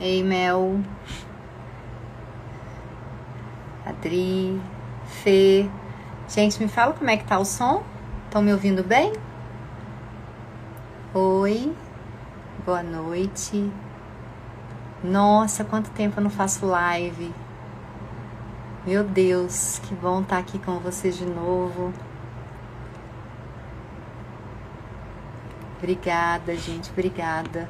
Ei, Mel, Adri, Fê. Gente, me fala como é que tá o som? Estão me ouvindo bem? Oi, boa noite. Nossa, quanto tempo eu não faço live. Meu Deus, que bom estar aqui com vocês de novo. Obrigada, gente, obrigada.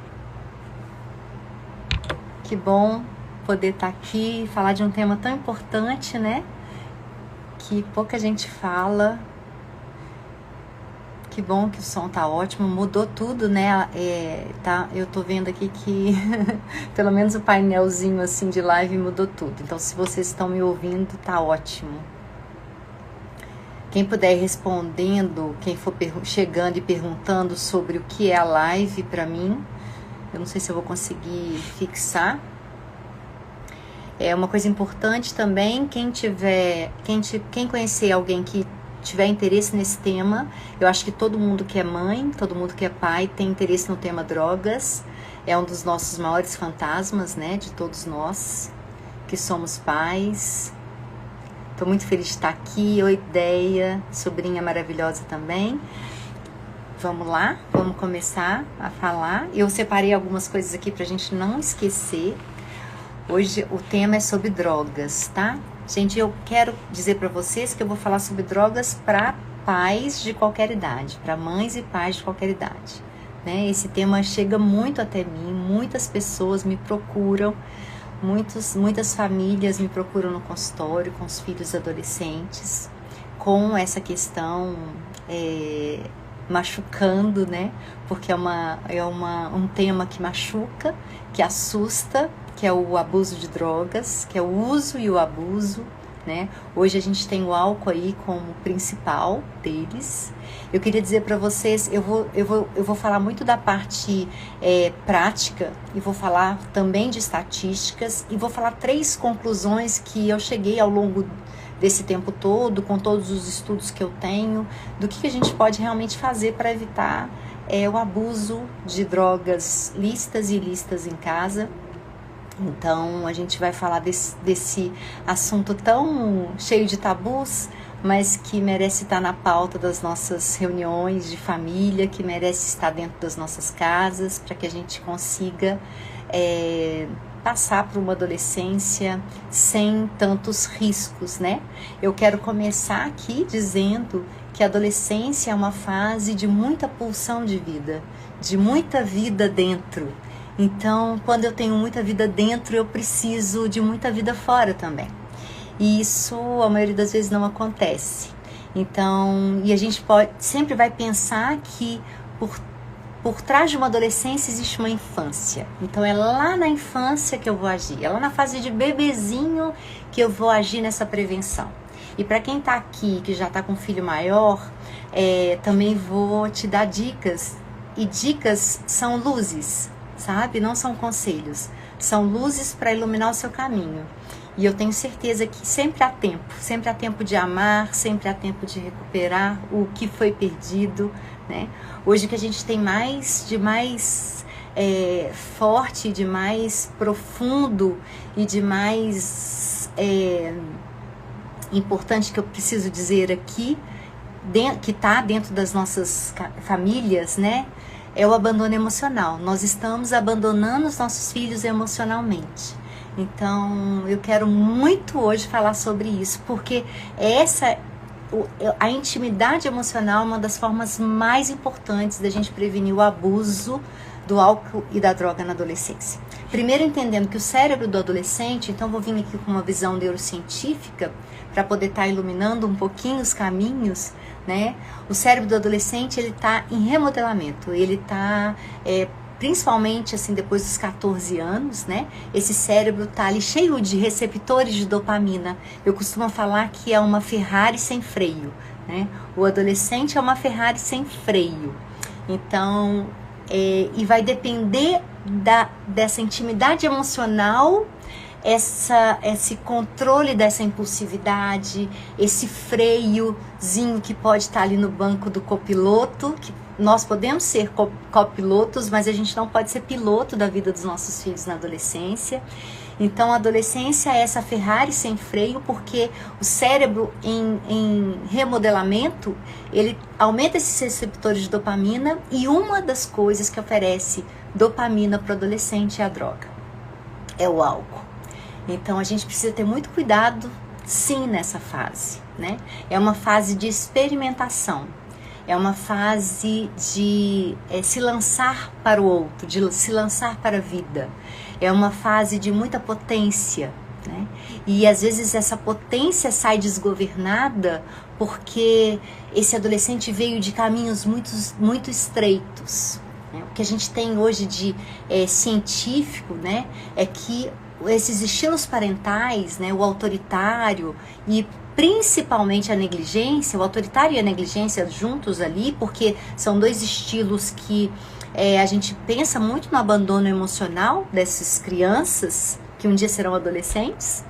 Que bom poder estar aqui e falar de um tema tão importante, né? Que pouca gente fala. Que bom que o som tá ótimo, mudou tudo, né? Eu tô vendo aqui que pelo menos o painelzinho assim de live mudou tudo. Então, se vocês estão me ouvindo, tá ótimo. Quem puder ir respondendo, quem for chegando e perguntando sobre o que é a live para mim, eu não sei se eu vou conseguir fixar. É uma coisa importante também, quem conhecer alguém que tiver interesse nesse tema, eu acho que todo mundo que é mãe, todo mundo que é pai tem interesse no tema drogas. É um dos nossos maiores fantasmas, né, de todos nós que somos pais. Estou muito feliz de estar aqui. Oi, Ideia, sobrinha maravilhosa também. Vamos lá, vamos começar a falar. Eu separei algumas coisas aqui pra gente não esquecer. Hoje o tema é sobre drogas, tá? Gente, eu quero dizer pra vocês que eu vou falar sobre drogas para pais de qualquer idade, para mães e pais de qualquer idade, né? Esse tema chega muito até mim, muitas pessoas me procuram, muitas famílias me procuram no consultório com os filhos adolescentes, com essa questão machucando, né? Porque é um tema que machuca, que assusta, que é o abuso de drogas, que é o uso e o abuso, né? Hoje a gente tem o álcool aí como principal deles. Eu queria dizer para vocês, eu vou falar muito da parte prática e vou falar também de estatísticas e vou falar 3 conclusões que eu cheguei ao longo desse tempo todo, com todos os estudos que eu tenho, do que a gente pode realmente fazer para evitar o abuso de drogas lícitas e ilícitas em casa. Então, a gente vai falar desse assunto tão cheio de tabus, mas que merece estar na pauta das nossas reuniões de família, que merece estar dentro das nossas casas, para que a gente consiga passar por uma adolescência sem tantos riscos, né? Eu quero começar aqui dizendo que a adolescência é uma fase de muita pulsão de vida, de muita vida dentro. Então, quando eu tenho muita vida dentro, eu preciso de muita vida fora também. E isso, a maioria das vezes, não acontece. Então, e a gente sempre vai pensar que por trás de uma adolescência existe uma infância. Então, é lá na infância que eu vou agir. É lá na fase de bebezinho que eu vou agir nessa prevenção. E para quem está aqui, que já está com um filho maior, também vou te dar dicas. E dicas são luzes, sabe? Não são conselhos, são luzes para iluminar o seu caminho. E eu tenho certeza que sempre há tempo de amar, sempre há tempo de recuperar o que foi perdido, né? Hoje que a gente tem de mais forte, de mais profundo e de mais importante que eu preciso dizer aqui, que está dentro das nossas famílias, né? É o abandono emocional. Nós estamos abandonando os nossos filhos emocionalmente. Então, eu quero muito hoje falar sobre isso, porque a intimidade emocional é uma das formas mais importantes da gente prevenir o abuso do álcool e da droga na adolescência. Primeiro, entendendo que o cérebro do adolescente, então vou vir aqui com uma visão neurocientífica para poder estar iluminando um pouquinho os caminhos, né? O cérebro do adolescente, ele está em remodelamento, ele está principalmente assim depois dos 14 anos, né? Esse cérebro tá ali cheio de receptores de dopamina. Eu costumo falar que é uma Ferrari sem freio, né? O adolescente é uma Ferrari sem freio. Então, e vai depender dessa intimidade emocional, esse controle dessa impulsividade, esse freiozinho que pode estar ali no banco do copiloto, nós podemos ser copilotos, mas a gente não pode ser piloto da vida dos nossos filhos na adolescência. Então, a adolescência é essa Ferrari sem freio, porque o cérebro em remodelamento, ele aumenta esses receptores de dopamina, e uma das coisas que oferece dopamina para o adolescente é a droga, é o álcool. Então, a gente precisa ter muito cuidado, sim, nessa fase, né? É uma fase de experimentação, é uma fase de se lançar para o outro, de se lançar para a vida. É uma fase de muita potência, né? E às vezes essa potência sai desgovernada porque esse adolescente veio de caminhos muito estreitos, né? O que a gente tem hoje de científico, né, é que esses estilos parentais, né, o autoritário e principalmente a negligência, o autoritário e a negligência juntos ali, porque são dois estilos que a gente pensa muito no abandono emocional dessas crianças que um dia serão adolescentes.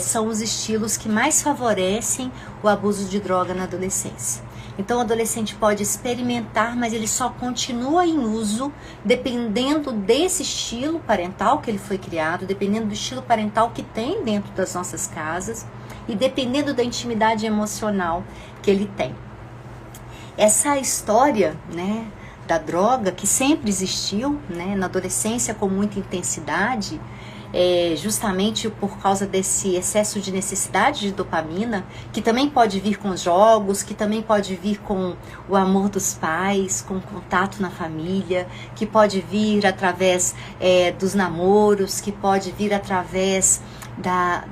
São os estilos que mais favorecem o abuso de droga na adolescência. Então o adolescente pode experimentar, mas ele só continua em uso dependendo desse estilo parental que ele foi criado, dependendo do estilo parental que tem dentro das nossas casas e dependendo da intimidade emocional que ele tem. Essa história, né, da droga, que sempre existiu, né, na adolescência com muita intensidade, justamente por causa desse excesso de necessidade de dopamina, que também pode vir com os jogos, que também pode vir com o amor dos pais, com o contato na família, que pode vir através dos namoros, que pode vir através da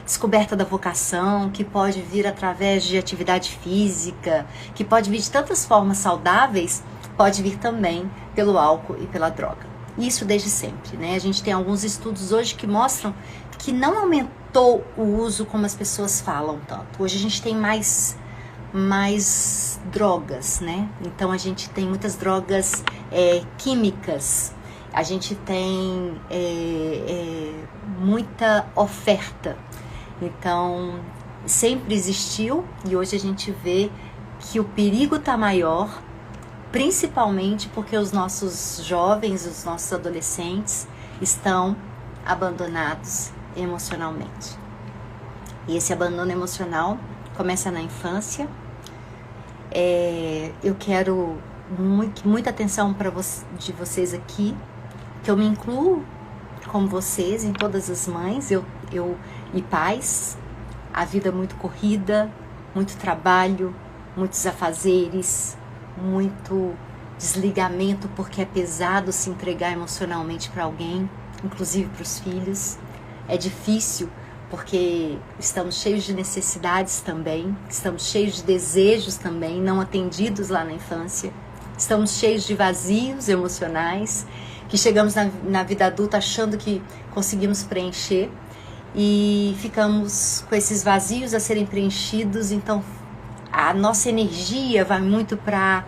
descoberta da vocação, que pode vir através de atividade física, que pode vir de tantas formas saudáveis, pode vir também pelo álcool e pela droga. Isso desde sempre, né? A gente tem alguns estudos hoje que mostram que não aumentou o uso como as pessoas falam tanto. Hoje a gente tem mais drogas, né? Então a gente tem muitas drogas químicas, a gente tem muita oferta. Então sempre existiu e hoje a gente vê que o perigo está maior, principalmente porque os nossos jovens, os nossos adolescentes estão abandonados emocionalmente. E esse abandono emocional começa na infância. Eu quero muita atenção de vocês aqui, que eu me incluo como vocês, em todas as mães e pais. A vida é muito corrida, muito trabalho, muitos afazeres, muito desligamento, porque é pesado se entregar emocionalmente para alguém, inclusive para os filhos. É difícil porque estamos cheios de necessidades também, estamos cheios de desejos também, não atendidos lá na infância. Estamos cheios de vazios emocionais, que chegamos na vida adulta achando que conseguimos preencher e ficamos com esses vazios a serem preenchidos. Então a nossa energia vai muito para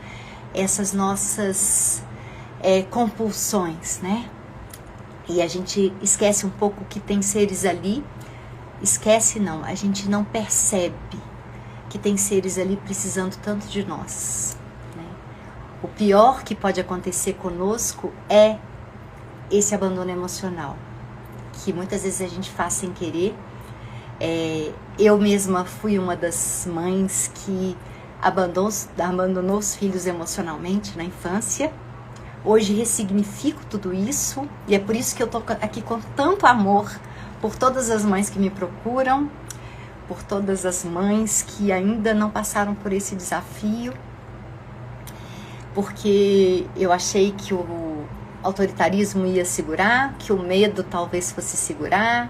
essas nossas compulsões, né? E a gente esquece um pouco que tem seres ali. Esquece não, a gente não percebe que tem seres ali precisando tanto de nós, né? O pior que pode acontecer conosco é esse abandono emocional, que muitas vezes a gente faz sem querer. Eu mesma fui uma das mães que abandonou os filhos emocionalmente na infância. Hoje ressignifico tudo isso e é por isso que eu tô aqui com tanto amor por todas as mães que me procuram, por todas as mães que ainda não passaram por esse desafio, porque eu achei que o autoritarismo ia segurar, que o medo talvez fosse segurar,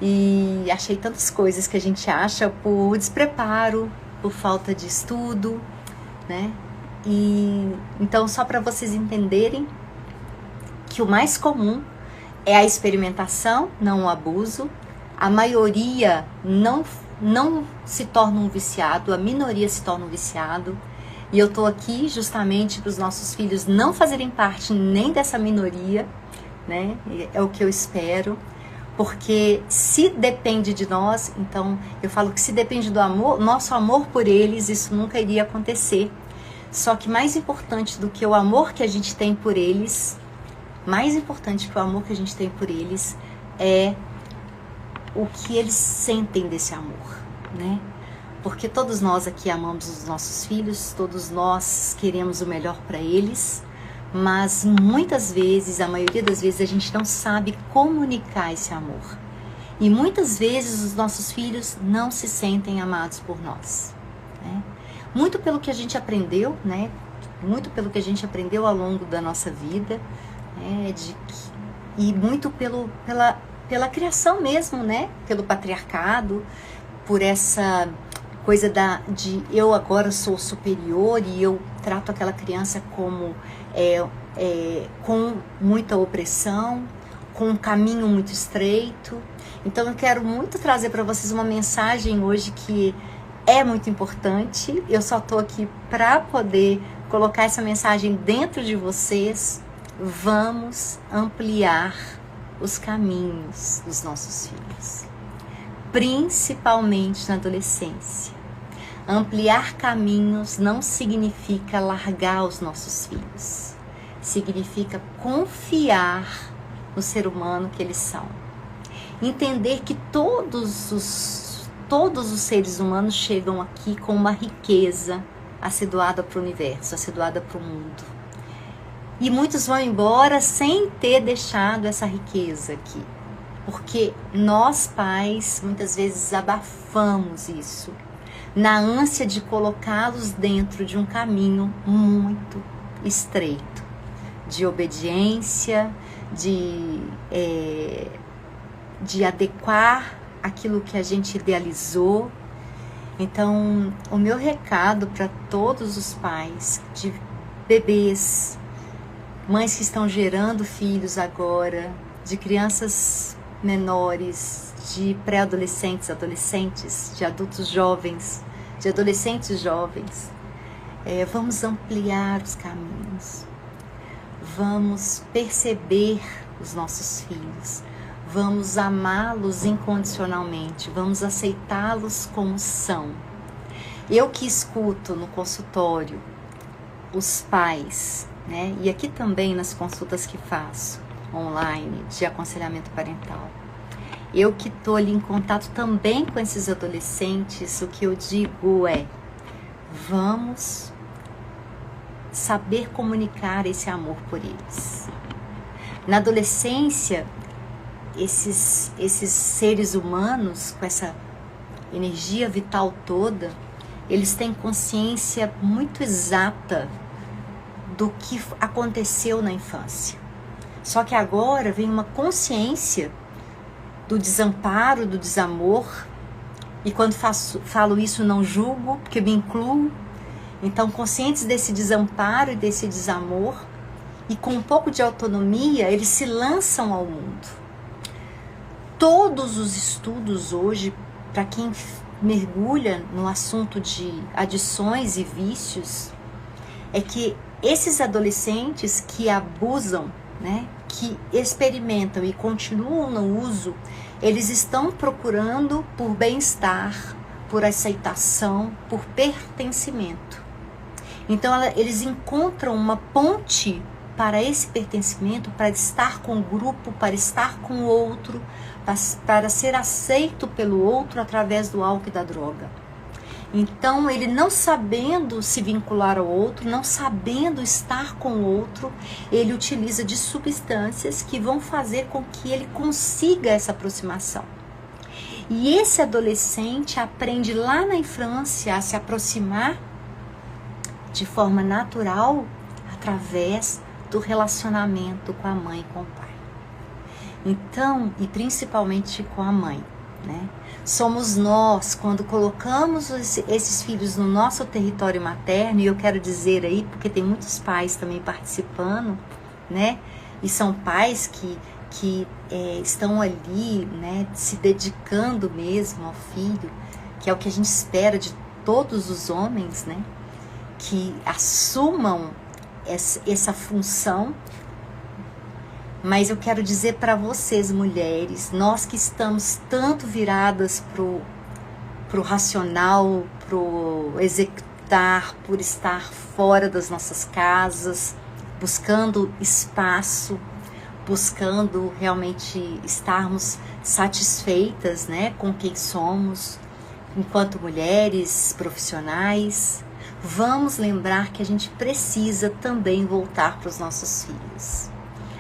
e achei tantas coisas que a gente acha por despreparo, por falta de estudo, né? E então, só para vocês entenderem que o mais comum é a experimentação, não o abuso. A maioria não se torna um viciado, a minoria se torna um viciado. E eu tô aqui justamente para os nossos filhos não fazerem parte nem dessa minoria, né? É o que eu espero. Porque se depende de nós, então eu falo que se depende do amor, nosso amor por eles, isso nunca iria acontecer. Só que mais importante do que o amor que a gente tem por eles, mais importante que o amor que a gente tem por eles é o que eles sentem desse amor, né? Porque todos nós aqui amamos os nossos filhos, todos nós queremos o melhor para eles, mas muitas vezes, a maioria das vezes, a gente não sabe comunicar esse amor. E muitas vezes os nossos filhos não se sentem amados por nós, né? Muito pelo que a gente aprendeu, né? Muito pelo que a gente aprendeu ao longo da nossa vida, né? E muito pela criação mesmo, né? Pelo patriarcado, por essa coisa de eu agora sou superior e eu trato aquela criança como com muita opressão, com um caminho muito estreito. Então eu quero muito trazer para vocês uma mensagem hoje que é muito importante. Eu só estou aqui para poder colocar essa mensagem dentro de vocês. Vamos ampliar os caminhos dos nossos filhos, principalmente na adolescência. Ampliar caminhos não significa largar os nossos filhos, significa confiar no ser humano que eles são. Entender que todos os seres humanos chegam aqui com uma riqueza a ser doada para o universo, a ser doada para o mundo. E muitos vão embora sem ter deixado essa riqueza aqui. Porque nós pais muitas vezes abafamos isso, na ânsia de colocá-los dentro de um caminho muito estreito, de obediência, de adequar aquilo que a gente idealizou. Então, o meu recado para todos os pais de bebês, mães que estão gerando filhos agora, de crianças menores, de pré-adolescentes, adolescentes, de adultos jovens, de adolescentes jovens, vamos ampliar os caminhos, vamos perceber os nossos filhos, vamos amá-los incondicionalmente, vamos aceitá-los como são. Eu que escuto no consultório os pais, né, e aqui também nas consultas que faço online de aconselhamento parental, eu que estou ali em contato também com esses adolescentes, o que eu digo é: vamos saber comunicar esse amor por eles. Na adolescência, esses seres humanos com essa energia vital toda, eles têm consciência muito exata do que aconteceu na infância. Só que agora vem uma consciência do desamparo, do desamor, e quando falo isso não julgo, porque me incluo. Então, conscientes desse desamparo e desse desamor, e com um pouco de autonomia, eles se lançam ao mundo. Todos os estudos hoje, para quem mergulha no assunto de adições e vícios, é que esses adolescentes que abusam, né, que experimentam e continuam no uso, eles estão procurando por bem-estar, por aceitação, por pertencimento. Então eles encontram uma ponte para esse pertencimento, para estar com o grupo, para estar com o outro, para ser aceito pelo outro através do álcool e da droga. Então, ele não sabendo se vincular ao outro, não sabendo estar com o outro, ele utiliza de substâncias que vão fazer com que ele consiga essa aproximação. E esse adolescente aprende lá na infância a se aproximar de forma natural através do relacionamento com a mãe e com o pai. Então, e principalmente com a mãe, né? Somos nós, quando colocamos esses filhos no nosso território materno, e eu quero dizer aí, porque tem muitos pais também participando, né? E são pais que estão ali, né, se dedicando mesmo ao filho, que é o que a gente espera de todos os homens, né? Que assumam essa função. Mas eu quero dizer para vocês, mulheres, nós que estamos tanto viradas pro racional, pro optar por estar fora das nossas casas, buscando espaço, buscando realmente estarmos satisfeitas, né, com quem somos, enquanto mulheres profissionais. Vamos lembrar que a gente precisa também voltar para os nossos filhos.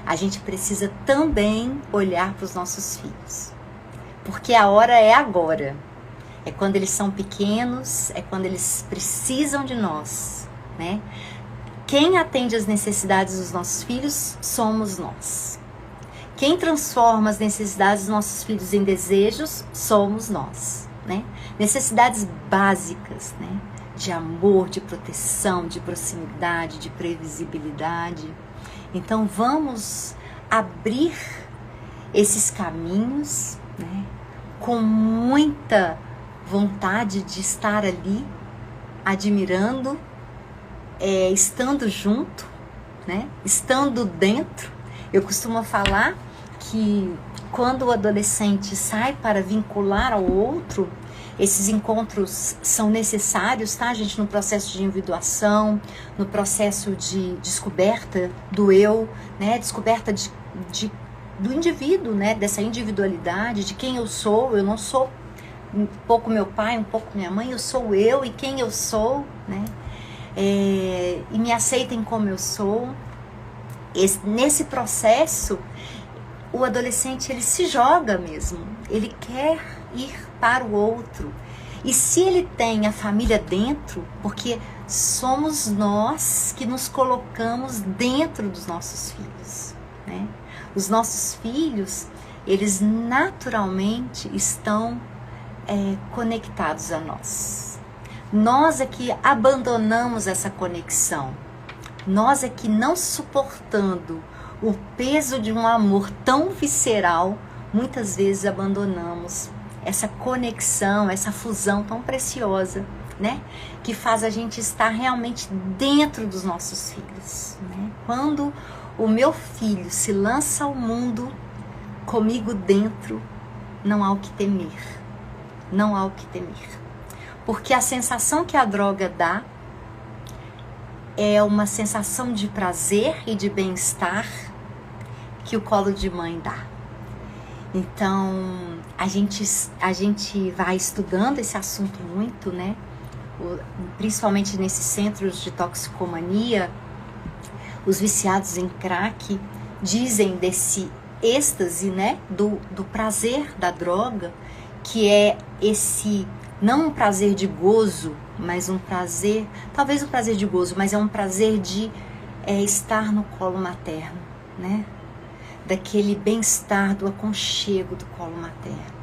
A gente precisa também olhar para os nossos filhos. Porque a hora é agora. É quando eles são pequenos, é quando eles precisam de nós, né? Quem atende às necessidades dos nossos filhos somos nós. Quem transforma as necessidades dos nossos filhos em desejos somos nós, né? Necessidades básicas, né? De amor, de proteção, de proximidade, de previsibilidade. Então vamos abrir esses caminhos, né? Com muita vontade de estar ali, admirando, estando junto, né? Estando dentro. Eu costumo falar que quando o adolescente sai para vincular ao outro, esses encontros são necessários, tá, gente? No processo de individuação, no processo de descoberta do eu, né? Descoberta do indivíduo, né? Dessa individualidade, de quem eu sou. Eu não sou um pouco meu pai, um pouco minha mãe, eu sou eu e quem eu sou, né? E me aceitem como eu sou. Nesse processo, o adolescente, ele se joga mesmo, ele quer ir para o outro. E se ele tem a família dentro, porque somos nós que nos colocamos dentro dos nossos filhos, né? Os nossos filhos, eles naturalmente estão conectados a nós. Nós é que abandonamos essa conexão. Nós é que, não suportando o peso de um amor tão visceral, muitas vezes abandonamos essa conexão, essa fusão tão preciosa, né? Que faz a gente estar realmente dentro dos nossos filhos, né? Quando o meu filho se lança ao mundo comigo dentro, não há o que temer. Não há o que temer. Porque a sensação que a droga dá é uma sensação de prazer e de bem-estar que o colo de mãe dá. Então, a gente vai estudando esse assunto muito, né? Principalmente nesses centros de toxicomania, os viciados em crack dizem desse êxtase, né? Do prazer da droga, que é esse, não um prazer de gozo, mas um prazer, talvez um prazer de gozo, mas é um prazer de estar no colo materno, né? Daquele bem-estar, do aconchego do colo materno.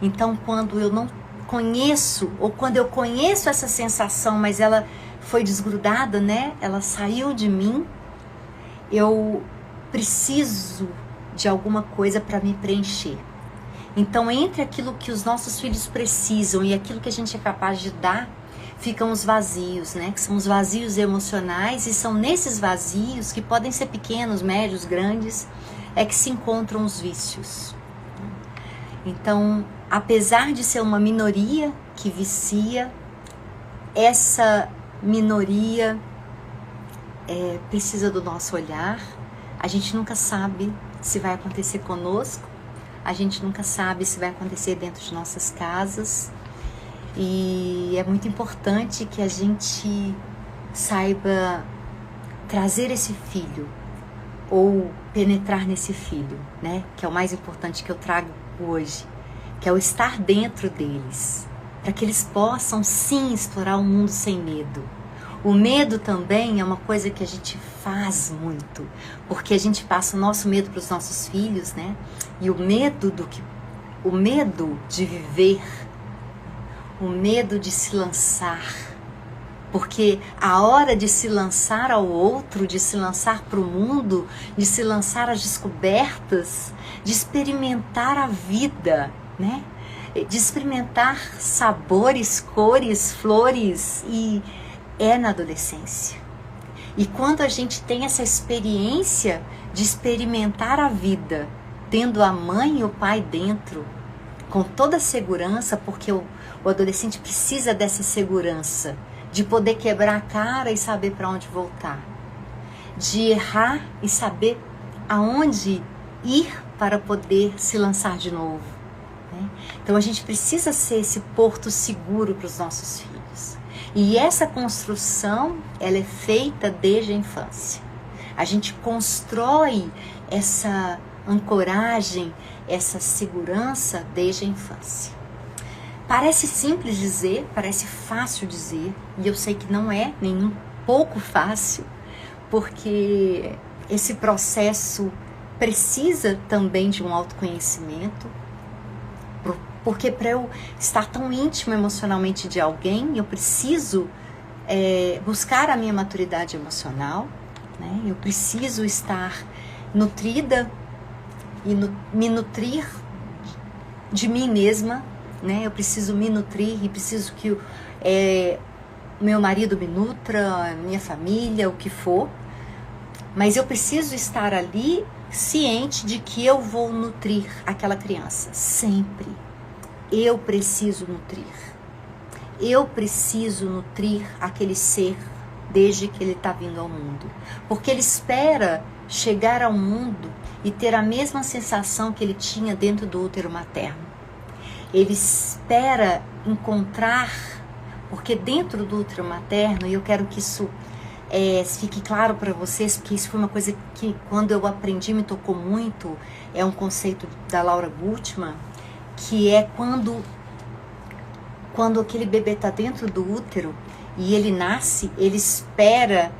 Então, quando eu não conheço, ou quando eu conheço essa sensação, mas ela foi desgrudada, né? Ela saiu de mim, eu preciso de alguma coisa para me preencher. Então, entre aquilo que os nossos filhos precisam e aquilo que a gente é capaz de dar, ficam os vazios, né? Que são os vazios emocionais, e são nesses vazios, que podem ser pequenos, médios, grandes, que se encontram os vícios. Então, apesar de ser uma minoria que vicia, essa minoria precisa do nosso olhar. A gente nunca sabe se vai acontecer conosco, a gente nunca sabe se vai acontecer dentro de nossas casas, e é muito importante que a gente saiba trazer esse filho, ou penetrar nesse filho, né? Que é o mais importante que eu trago hoje, que é o estar dentro deles, para que eles possam sim explorar o mundo sem medo. O medo também é uma coisa que a gente faz muito, porque a gente passa o nosso medo para os nossos filhos, né? E o medo de viver, o medo de se lançar, porque a hora de se lançar ao outro, de se lançar para o mundo, de se lançar às descobertas, de experimentar a vida, né? De experimentar sabores, cores, flores, e é na adolescência. E quando a gente tem essa experiência de experimentar a vida, tendo a mãe e o pai dentro, com toda a segurança, porque o adolescente precisa dessa segurança, de poder quebrar a cara e saber para onde voltar, de errar e saber aonde ir para poder se lançar de novo, né? Então a gente precisa ser esse porto seguro para os nossos filhos. E essa construção, ela é feita desde a infância. A gente constrói essa ancoragem, essa segurança desde a infância. Parece simples dizer, parece fácil dizer, e eu sei que não é nem um pouco fácil, porque esse processo precisa também de um autoconhecimento, porque para eu estar tão íntimo emocionalmente de alguém, eu preciso buscar a minha maturidade emocional, né? Eu preciso estar nutrida e me nutrir de mim mesma, né? Eu preciso me nutrir e preciso que meu marido me nutra, minha família, o que for, mas eu preciso estar ali ciente de que eu vou nutrir aquela criança, sempre. Eu preciso nutrir. Eu preciso nutrir aquele ser desde que ele está vindo ao mundo. Porque ele espera chegar ao mundo e ter a mesma sensação que ele tinha dentro do útero materno. Ele espera encontrar, porque dentro do útero materno, e eu quero que isso fique claro para vocês, porque isso foi uma coisa que quando eu aprendi me tocou muito, é um conceito da Laura Gutman, que é quando aquele bebê está dentro do útero e ele nasce, ele espera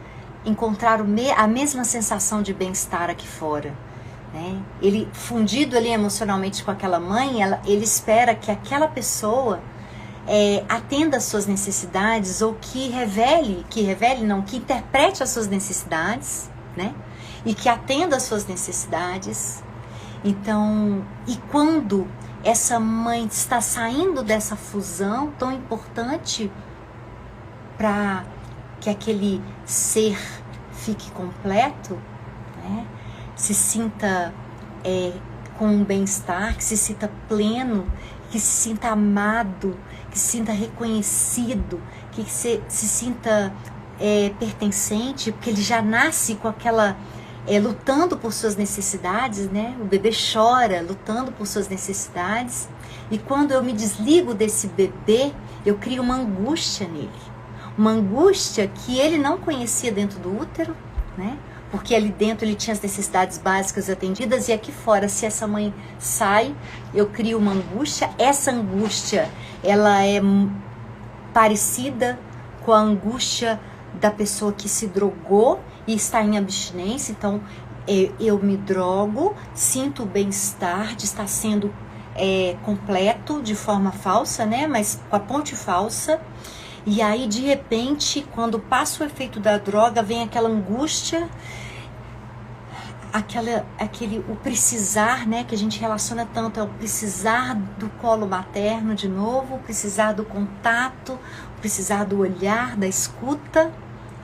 encontrar a mesma sensação de bem-estar aqui fora, né? Ele, fundido ali emocionalmente com aquela mãe, ele espera que aquela pessoa atenda às suas necessidades, ou que interprete as suas necessidades, né? E que atenda às suas necessidades. Então, e quando essa mãe está saindo dessa fusão tão importante para que aquele ser fique completo, né? Se sinta com um bem-estar, que se sinta pleno, que se sinta amado, que se sinta reconhecido, que se sinta pertencente, porque ele já nasce com aquela lutando por suas necessidades, né? O bebê chora lutando por suas necessidades, e quando eu me desligo desse bebê, eu crio uma angústia nele, uma angústia que ele não conhecia dentro do útero, né? Porque ali dentro ele tinha as necessidades básicas atendidas, e aqui fora, se essa mãe sai, eu crio uma angústia. Essa angústia, ela é parecida com a angústia da pessoa que se drogou e está em abstinência. Então, eu me drogo, sinto o bem-estar de estar sendo completo de forma falsa, né? Mas com a ponte falsa. E aí, de repente, quando passa o efeito da droga, vem aquela angústia, o precisar, né, que a gente relaciona tanto, é o precisar do colo materno de novo, o precisar do contato, o precisar do olhar, da escuta,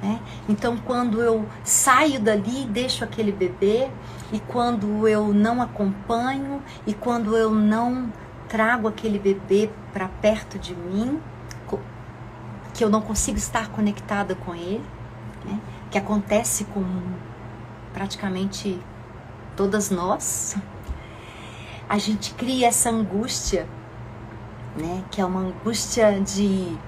né? Então, quando eu saio dali e deixo aquele bebê, e quando eu não acompanho, e quando eu não trago aquele bebê para perto de mim, que eu não consigo estar conectada com ele, né? Que acontece com praticamente todas nós, a gente cria essa angústia, né? Que é uma angústia de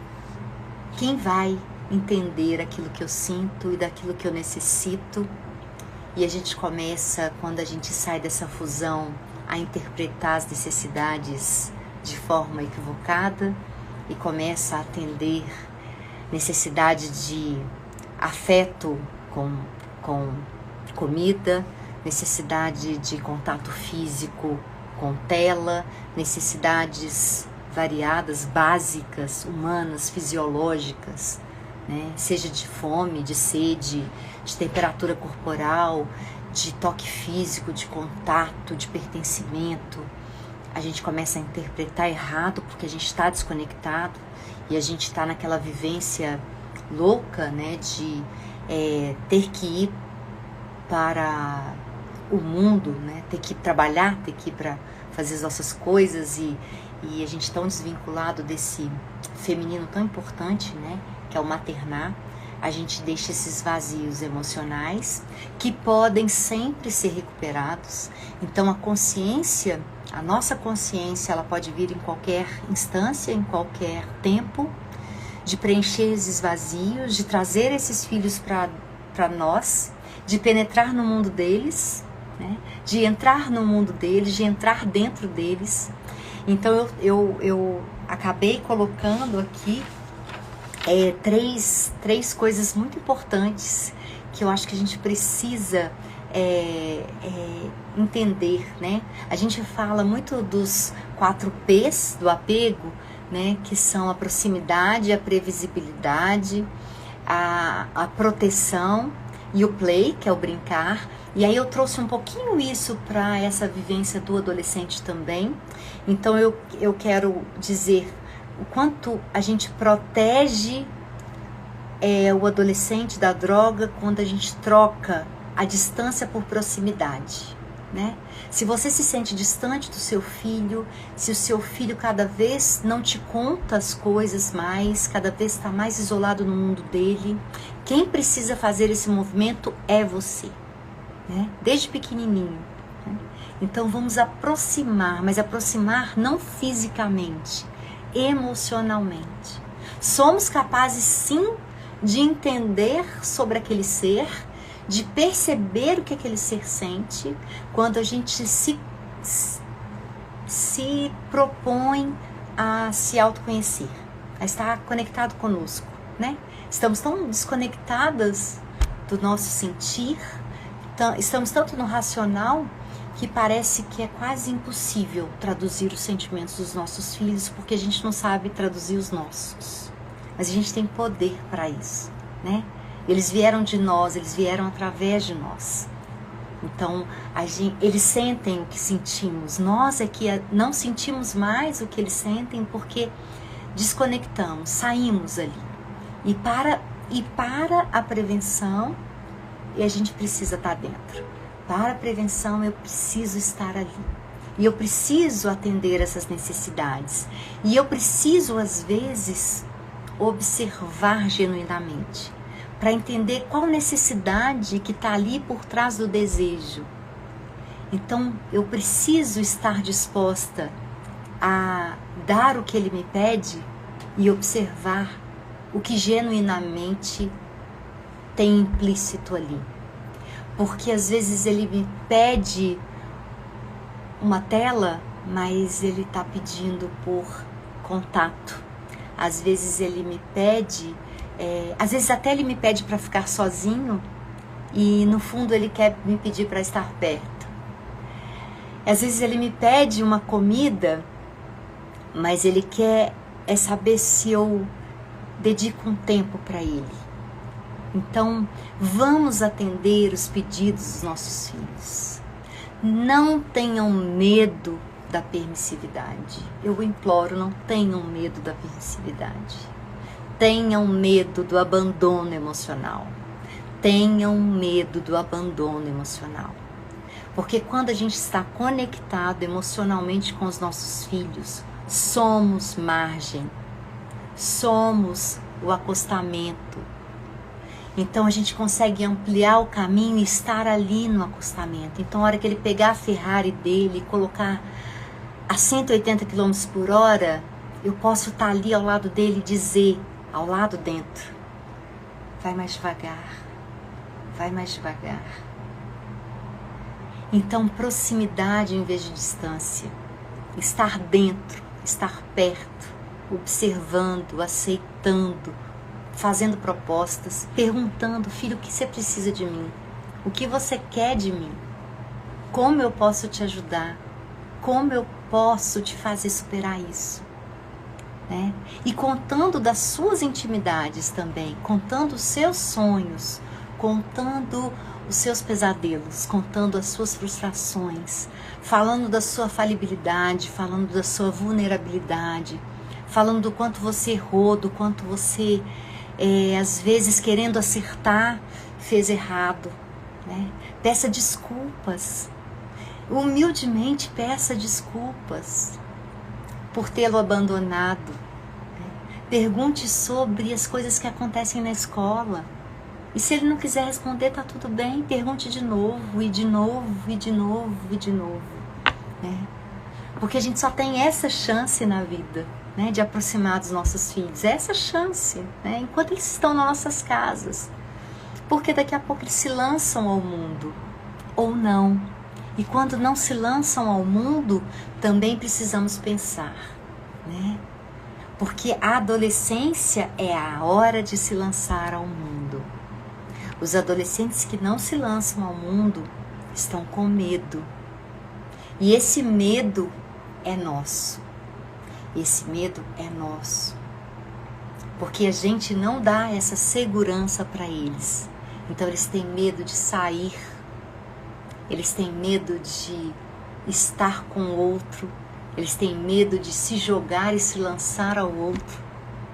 quem vai entender aquilo que eu sinto e daquilo que eu necessito. E a gente começa, quando a gente sai dessa fusão, a interpretar as necessidades de forma equivocada e começa a atender necessidade de afeto com comida, necessidade de contato físico com tela, necessidades variadas, básicas, humanas, fisiológicas, né? Seja de fome, de sede, de temperatura corporal, de toque físico, de contato, de pertencimento. A gente começa a interpretar errado porque a gente está desconectado e a gente está naquela vivência louca, né, de ter que ir para o mundo, né, ter que trabalhar, ter que ir para fazer as nossas coisas e a gente tão desvinculado desse feminino tão importante, né, que é o maternar, a gente deixa esses vazios emocionais que podem sempre ser recuperados. Então a consciência, a nossa consciência, ela pode vir em qualquer instância, em qualquer tempo, de preencher esses vazios, de trazer esses filhos para nós, de penetrar no mundo deles, né? De entrar no mundo deles, de entrar dentro deles. Então eu acabei colocando aqui três coisas muito importantes que eu acho que a gente precisa entender, né? A gente fala muito dos 4 P's do apego, né? Que são a proximidade, a previsibilidade, a proteção e o play, que é o brincar. E aí eu trouxe um pouquinho isso para essa vivência do adolescente também. Então eu quero dizer o quanto a gente protege o adolescente da droga quando a gente troca a distância por proximidade, né? Se você se sente distante do seu filho, se o seu filho cada vez não te conta as coisas mais, cada vez está mais isolado no mundo dele, quem precisa fazer esse movimento é você, né? Desde pequenininho, né? Então vamos aproximar, mas aproximar não fisicamente, emocionalmente. Somos capazes sim de entender sobre aquele ser, de perceber o que aquele ser sente, quando a gente se propõe a se autoconhecer, a estar conectado conosco, né? Estamos tão desconectadas do nosso sentir, estamos tanto no racional, que parece que é quase impossível traduzir os sentimentos dos nossos filhos, porque a gente não sabe traduzir os nossos. Mas a gente tem poder para isso, né? Eles vieram de nós, eles vieram através de nós. Então, eles sentem o que sentimos. Nós é que não sentimos mais o que eles sentem porque desconectamos, saímos ali. E para a prevenção, a gente precisa estar dentro. Para a prevenção, eu preciso estar ali. E eu preciso atender essas necessidades. E eu preciso, às vezes, observar genuinamente, para entender qual necessidade que está ali por trás do desejo. Então, eu preciso estar disposta a dar o que ele me pede e observar o que genuinamente tem implícito ali. Porque às vezes ele me pede uma tela, mas ele está pedindo por contato. Às vezes ele me pede, às vezes até ele me pede para ficar sozinho e no fundo ele quer me pedir para estar perto. Às vezes ele me pede uma comida, mas ele quer saber se eu dedico um tempo para ele. Então, vamos atender os pedidos dos nossos filhos. Não tenham medo da permissividade. Eu imploro, não tenham medo da permissividade. Tenham medo do abandono emocional. Tenham medo do abandono emocional. Porque quando a gente está conectado emocionalmente com os nossos filhos, somos margem. Somos o acostamento. Então a gente consegue ampliar o caminho e estar ali no acostamento. Então a hora que ele pegar a Ferrari dele e colocar a 180 km por hora, eu posso estar ali ao lado dele e dizer, ao lado dentro, vai mais devagar, vai mais devagar. Então proximidade em vez de distância, estar dentro, estar perto, observando, aceitando, fazendo propostas, perguntando, filho, o que você precisa de mim? O que você quer de mim? Como eu posso te ajudar? Como eu posso te fazer superar isso? Né? E contando das suas intimidades também, contando os seus sonhos, contando os seus pesadelos, contando as suas frustrações, falando da sua falibilidade, falando da sua vulnerabilidade, falando do quanto você errou, do quanto você, às vezes, querendo acertar, fez errado. Né? Peça desculpas. Humildemente peça desculpas por tê-lo abandonado. Pergunte sobre as coisas que acontecem na escola. E se ele não quiser responder, tá tudo bem. Pergunte de novo, e de novo, e de novo, e de novo. Porque a gente só tem essa chance na vida, de aproximar dos nossos filhos. Essa chance, enquanto eles estão nas nossas casas. Porque daqui a pouco eles se lançam ao mundo. Ou não. E quando não se lançam ao mundo, também precisamos pensar, Porque a adolescência é a hora de se lançar ao mundo. Os adolescentes que não se lançam ao mundo estão com medo. E esse medo é nosso. Esse medo é nosso. Porque a gente não dá essa segurança para eles. Então eles têm medo de sair. Eles têm medo de estar com o outro. Eles têm medo de se jogar e se lançar ao outro.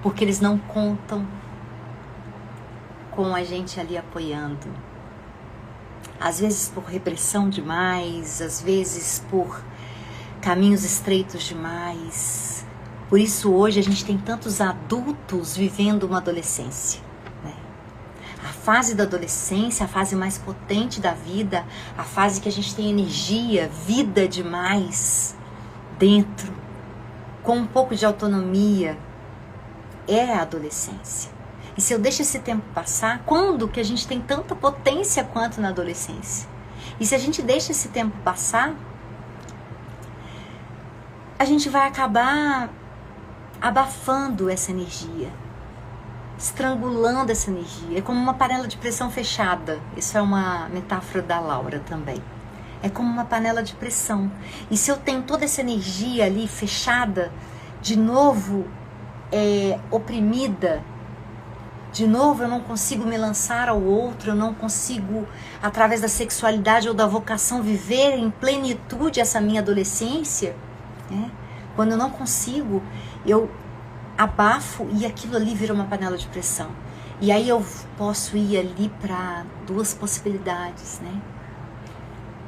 Porque eles não contam com a gente ali apoiando. Às vezes por repressão demais, às vezes por caminhos estreitos demais. Por isso hoje a gente tem tantos adultos vivendo uma adolescência. A fase da adolescência, a fase mais potente da vida, a fase que a gente tem energia, vida demais dentro, com um pouco de autonomia, é a adolescência. E se eu deixo esse tempo passar, quando que a gente tem tanta potência quanto na adolescência? E se a gente deixa esse tempo passar, a gente vai acabar abafando essa energia, estrangulando essa energia. É como uma panela de pressão fechada. Isso é uma metáfora da Laura também. É como uma panela de pressão. E se eu tenho toda essa energia ali fechada, de novo oprimida, de novo eu não consigo me lançar ao outro, eu não consigo, através da sexualidade ou da vocação, viver em plenitude essa minha adolescência. Quando eu não consigo, eu abafo e aquilo ali vira uma panela de pressão. E aí eu posso ir ali para duas possibilidades,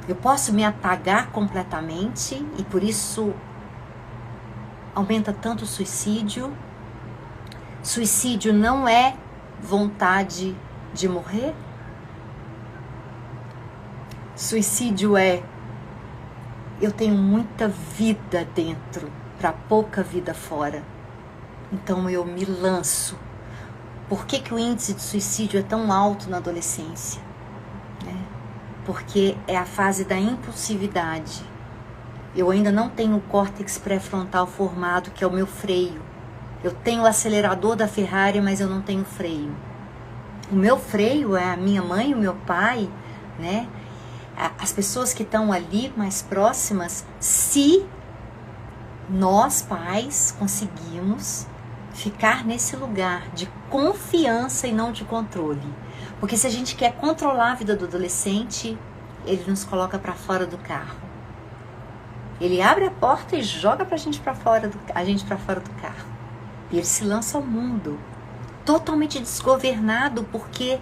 Eu posso me apagar completamente e por isso aumenta tanto o suicídio. Suicídio não é vontade de morrer. Suicídio é: eu tenho muita vida dentro para pouca vida fora. Então eu me lanço. Por que que o índice de suicídio é tão alto na adolescência? Porque é a fase da impulsividade. Eu ainda não tenho o córtex pré-frontal formado, que é o meu freio. Eu tenho o acelerador da Ferrari, mas eu não tenho freio. O meu freio é a minha mãe, o meu pai, As pessoas que estão ali mais próximas, se nós, pais, conseguimos ficar nesse lugar de confiança e não de controle. Porque se a gente quer controlar a vida do adolescente, ele nos coloca para fora do carro. Ele abre a porta e joga a gente para fora do carro. E ele se lança ao mundo, totalmente desgovernado, porque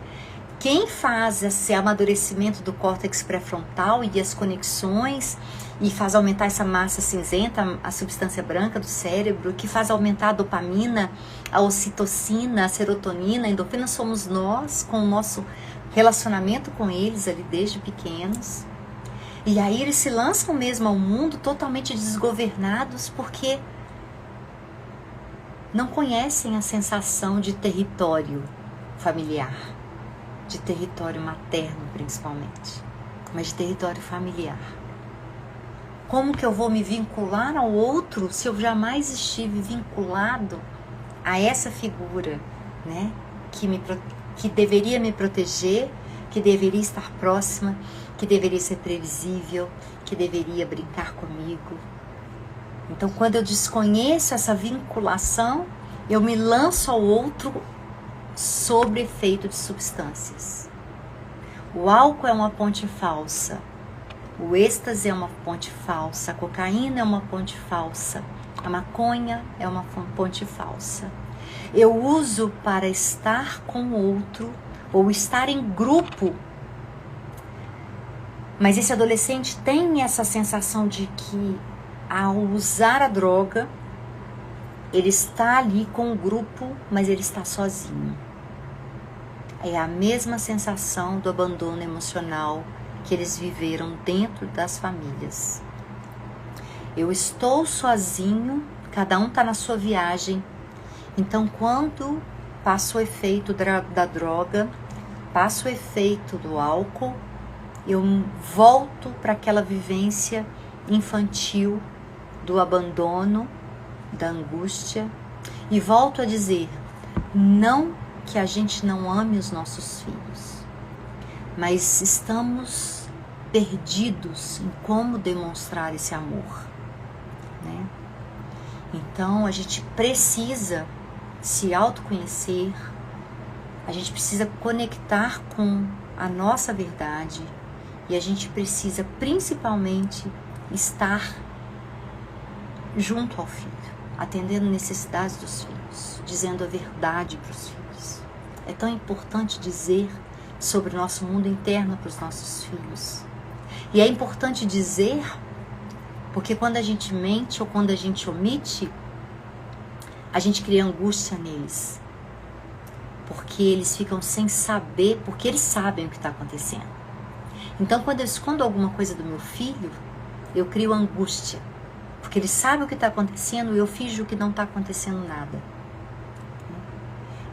quem faz esse amadurecimento do córtex pré-frontal e as conexões e faz aumentar essa massa cinzenta, a substância branca do cérebro, que faz aumentar a dopamina, a ocitocina, a serotonina, a endorfina, somos nós, com o nosso relacionamento com eles ali desde pequenos. E aí eles se lançam mesmo ao mundo totalmente desgovernados porque não conhecem a sensação de território familiar, de território materno principalmente, mas de território familiar. Como que eu vou me vincular ao outro se eu jamais estive vinculado a essa figura, que deveria me proteger, que deveria estar próxima, que deveria ser previsível, que deveria brincar comigo? Então, quando eu desconheço essa vinculação, eu me lanço ao outro sob efeito de substâncias. O álcool é uma ponte falsa. O êxtase é uma ponte falsa. A cocaína é uma ponte falsa. A maconha é uma ponte falsa. Eu uso para estar com o outro ou estar em grupo Mas esse adolescente tem essa sensação de que, ao usar a droga, ele está ali com o grupo, mas ele está sozinho. É a mesma sensação do abandono emocional que eles viveram dentro das famílias. Eu estou sozinho, cada um está na sua viagem. Então, quando passa o efeito da droga, passa o efeito do álcool, eu volto para aquela vivência infantil do abandono, da angústia, e volto a dizer, não que a gente não ame os nossos filhos, mas estamos perdidos em como demonstrar esse amor, né? Então a gente precisa se autoconhecer, a gente precisa conectar com a nossa verdade e a gente precisa principalmente estar junto ao filho, atendendo necessidades dos filhos, dizendo a verdade para os filhos. É tão importante dizer sobre o nosso mundo interno para os nossos filhos. E é importante dizer porque quando a gente mente ou quando a gente omite, a gente cria angústia neles. Porque eles ficam sem saber, porque eles sabem o que está acontecendo. Então, quando eu escondo alguma coisa do meu filho, eu crio angústia. Porque ele sabe o que está acontecendo e eu finjo que não está acontecendo nada.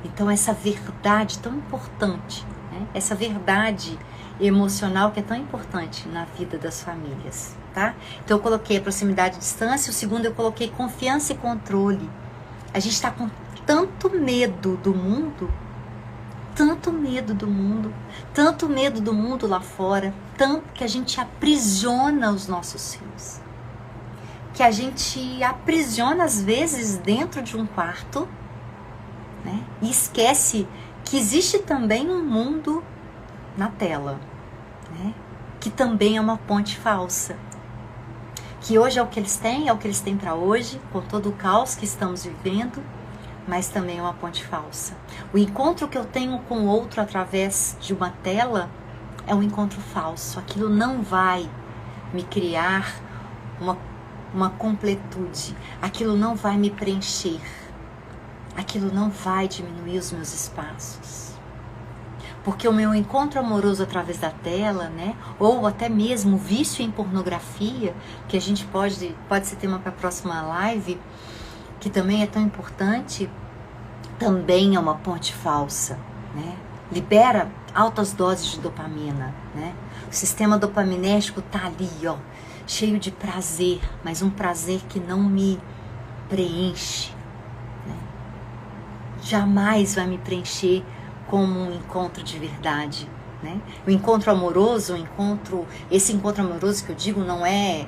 Então, essa verdade tão importante, né? Essa verdade emocional que é tão importante na vida das famílias, tá? Então, eu coloquei a proximidade e distância. O segundo, eu coloquei confiança e controle. A gente está com tanto medo do mundo, tanto medo do mundo lá fora, tanto que a gente aprisiona os nossos filhos. Que a gente aprisiona, às vezes, dentro de um quarto, né? E esquece que existe também um mundo na tela, né? Que também é uma ponte falsa. Que hoje é o que eles têm para hoje, com todo o caos que estamos vivendo, mas também é uma ponte falsa. O encontro que eu tenho com o outro através de uma tela é um encontro falso. Aquilo não vai me criar uma completude. Aquilo não vai me preencher. Aquilo não vai diminuir os meus espaços. Porque o meu encontro amoroso através da tela, né? Ou até mesmo o vício em pornografia, que a gente pode ser tema para a próxima live, que também é tão importante, também é uma ponte falsa, né? Libera altas doses de dopamina, né? O sistema dopaminérgico tá ali, ó, cheio de prazer, mas um prazer que não me preenche, né? Jamais vai me preencher como um encontro de verdade, né? O encontro amoroso, esse encontro amoroso que eu digo não é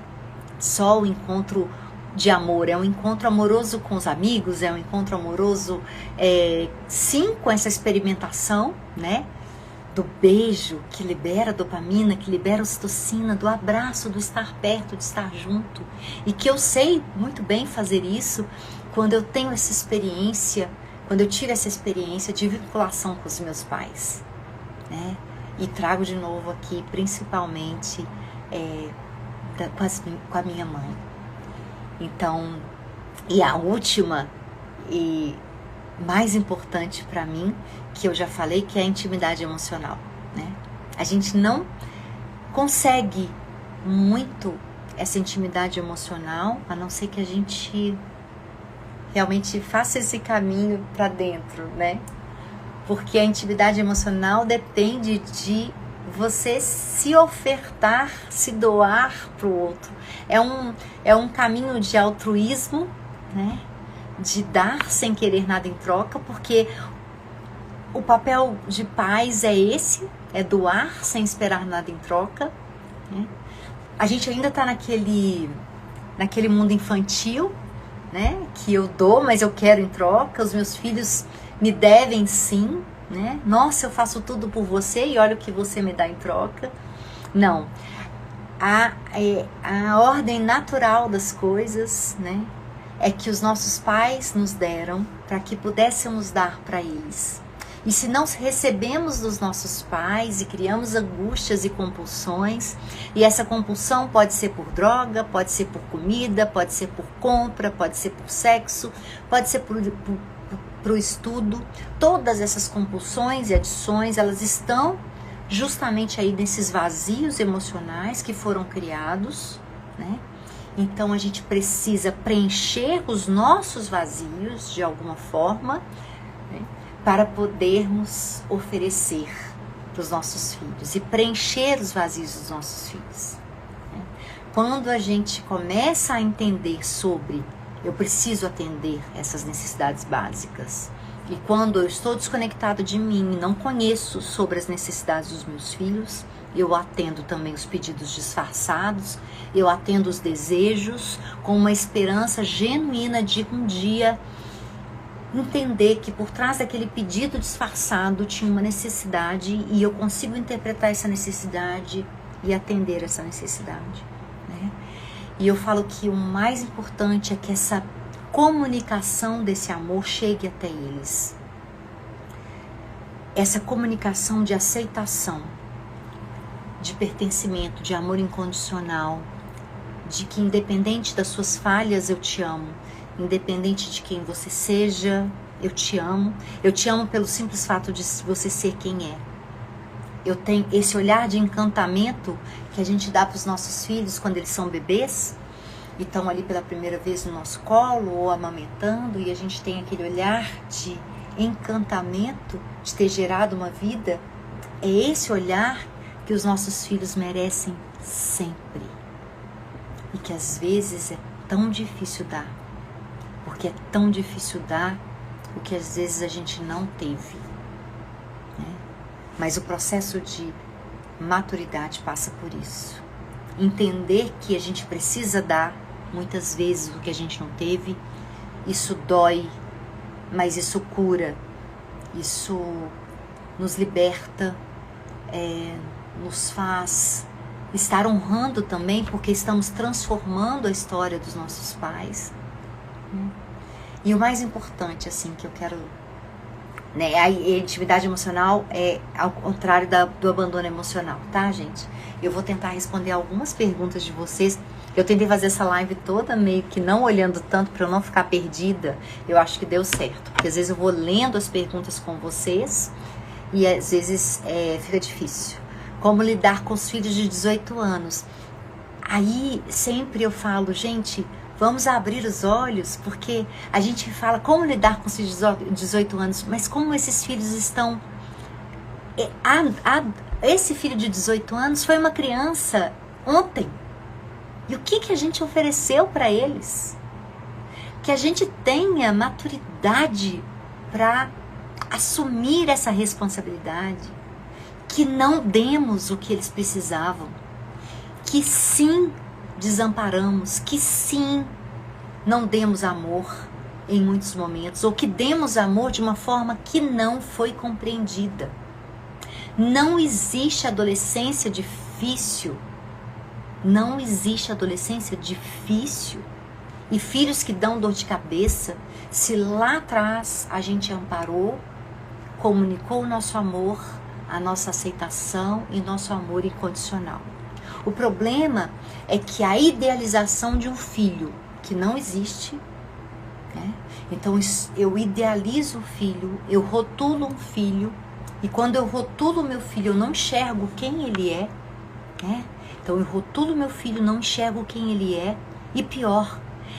só o encontro de amor, é um encontro amoroso com os amigos, é um encontro amoroso, sim, com essa experimentação, né? Do beijo que libera dopamina, que libera ocitocina, do abraço, do estar perto, de estar junto. E que eu sei muito bem fazer isso quando eu tenho essa experiência, quando eu tive essa experiência de vinculação com os meus pais, né? E trago de novo aqui, principalmente, com a minha mãe. Então, e a última e mais importante para mim, que eu já falei, que é a intimidade emocional, né? A gente não consegue muito essa intimidade emocional, a não ser que a gente realmente faça esse caminho para dentro, né? Porque a intimidade emocional depende de você se ofertar, se doar para o outro. É um caminho de altruísmo, né? De dar sem querer nada em troca, porque o papel de pais é esse, é doar sem esperar nada em troca, né? A gente ainda está naquele mundo infantil, né? Que eu dou, mas eu quero em troca, os meus filhos me devem sim, né? Nossa, eu faço tudo por você e olha o que você me dá em troca. Não. A ordem natural das coisas, né? É que os nossos pais nos deram para que pudéssemos dar para eles. E se não recebemos dos nossos pais e criamos angústias e compulsões, e essa compulsão pode ser por droga, pode ser por comida, pode ser por compra, pode ser por sexo, pode ser por o estudo, todas essas compulsões e adições, elas estão justamente aí nesses vazios emocionais que foram criados, né? Então a gente precisa preencher os nossos vazios de alguma forma, né? Para podermos oferecer para os nossos filhos e preencher os vazios dos nossos filhos, né? Quando a gente começa a entender sobre eu preciso atender essas necessidades básicas, e quando eu estou desconectado de mim e não conheço sobre as necessidades dos meus filhos, eu atendo também os pedidos disfarçados, eu atendo os desejos com uma esperança genuína de um dia entender que por trás daquele pedido disfarçado tinha uma necessidade e eu consigo interpretar essa necessidade e atender essa necessidade, né? E eu falo que o mais importante é que essa comunicação desse amor chegue até eles. Essa comunicação de aceitação, de pertencimento, de amor incondicional, de que independente das suas falhas eu te amo, independente de quem você seja, eu te amo pelo simples fato de você ser quem é. Eu tenho esse olhar de encantamento que a gente dá para os nossos filhos quando eles são bebês e estão ali pela primeira vez no nosso colo ou amamentando, e a gente tem aquele olhar de encantamento de ter gerado uma vida. É esse olhar que os nossos filhos merecem sempre e que às vezes é tão difícil dar, porque é tão difícil dar o que às vezes a gente não teve, né? Mas o processo de maturidade passa por isso. Entender que a gente precisa dar muitas vezes o que a gente não teve, isso dói, mas isso cura, isso nos liberta, nos faz estar honrando também, porque estamos transformando a história dos nossos pais. E o mais importante, assim, que eu quero, né, a intimidade emocional é ao contrário do abandono emocional, tá, gente? Eu vou tentar responder algumas perguntas de vocês. Eu tentei fazer essa live toda meio que não olhando tanto para eu não ficar perdida. Eu acho que deu certo, porque às vezes eu vou lendo as perguntas com vocês e às vezes fica difícil. Como lidar com os filhos de 18 anos? Aí sempre eu falo, gente, vamos abrir os olhos, porque a gente fala como lidar com os filhos de 18 anos, mas como esses filhos estão... Esse filho de 18 anos foi uma criança ontem. E o que a gente ofereceu para eles? Que a gente tenha maturidade para assumir essa responsabilidade, que não demos o que eles precisavam, que sim desamparamos, que sim não demos amor em muitos momentos, ou que demos amor de uma forma que não foi compreendida. Não existe adolescência difícil, não existe adolescência difícil e filhos que dão dor de cabeça, se lá atrás a gente amparou, comunicou o nosso amor, a nossa aceitação e nosso amor incondicional. O problema é que a idealização de um filho que não existe, né? Então eu idealizo o filho, eu rotulo um filho, e quando eu rotulo meu filho eu não enxergo quem ele é, né? Então eu rotulo meu filho, não enxergo quem ele é, e pior,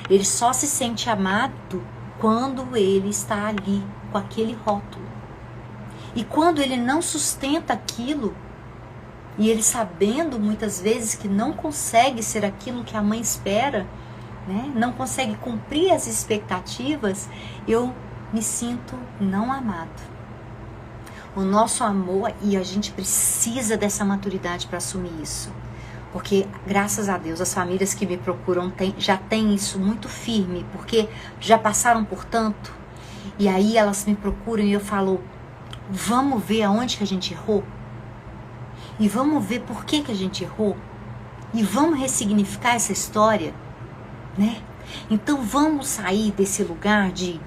ele só se sente amado quando ele está ali com aquele rótulo. E quando ele não sustenta aquilo, e ele sabendo muitas vezes que não consegue ser aquilo que a mãe espera, né? Não consegue cumprir as expectativas, eu me sinto não amado. O nosso amor, e a gente precisa dessa maturidade para assumir isso. Porque, graças a Deus, as famílias que me procuram já têm isso muito firme, porque já passaram por tanto. E aí elas me procuram e eu falo, vamos ver aonde que a gente errou? E vamos ver por que a gente errou? E vamos ressignificar essa história, né? Então vamos sair desse lugar de